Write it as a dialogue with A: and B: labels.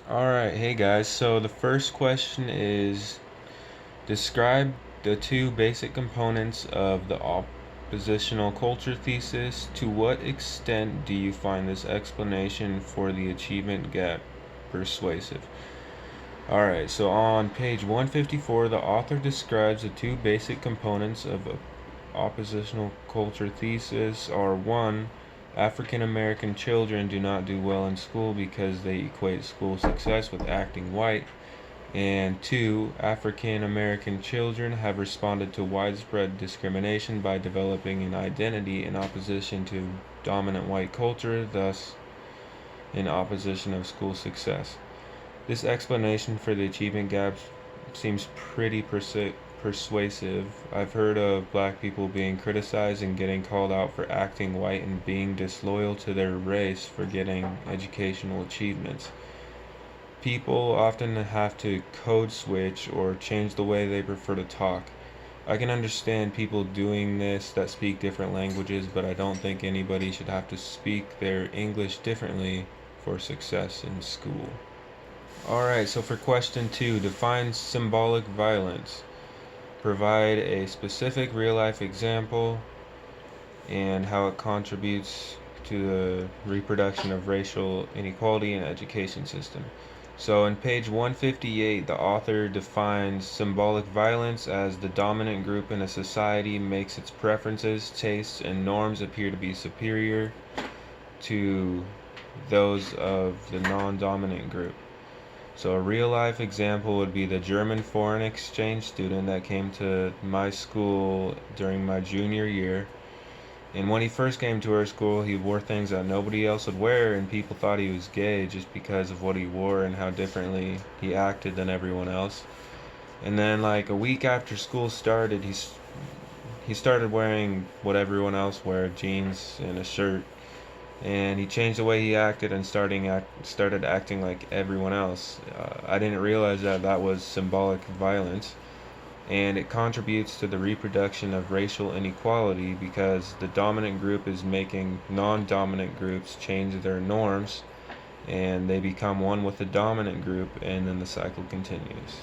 A: Alright, hey guys. So the first question is describe the two basic components of the oppositional culture thesis. To what extent do you find this explanation for the achievement gap persuasive? Alright, so on page 154, the author describes the two basic components of oppositional culture thesis are one, African American children do not do well in school because they equate school success with acting white, and two, African American children have responded to widespread discrimination by developing an identity in opposition to dominant white culture, thus in opposition of school success. This explanation for the achievement gaps seems pretty persuasive. I've heard of black people being criticized and getting called out for acting white and being disloyal to their race for getting educational achievements. People often have to code switch or change the way they prefer to talk. I can understand people doing this that speak different languages, but I don't think anybody should have to speak their English differently for success in school. Alright, so for question 2, define symbolic violence. Provide a specific real life example and how it contributes to the reproduction of racial inequality in the education system. So in page 158, the author defines symbolic violence as the dominant group in a society makes its preferences, tastes, and norms appear to be superior to those of the non-dominant group. So a real life example would be the German foreign exchange student that came to my school during my junior year. And when he first came to our school, he wore things that nobody else would wear, and people thought he was gay just because of what he wore and how differently he acted than everyone else. And then, like a week after school started, he started wearing what everyone else wear, jeans and a shirt. And he changed the way he acted and started acting like everyone else. I didn't realize that that was symbolic violence, and it contributes to the reproduction of racial inequality because the dominant group is making non-dominant groups change their norms, and they become one with the dominant group, and then the cycle continues.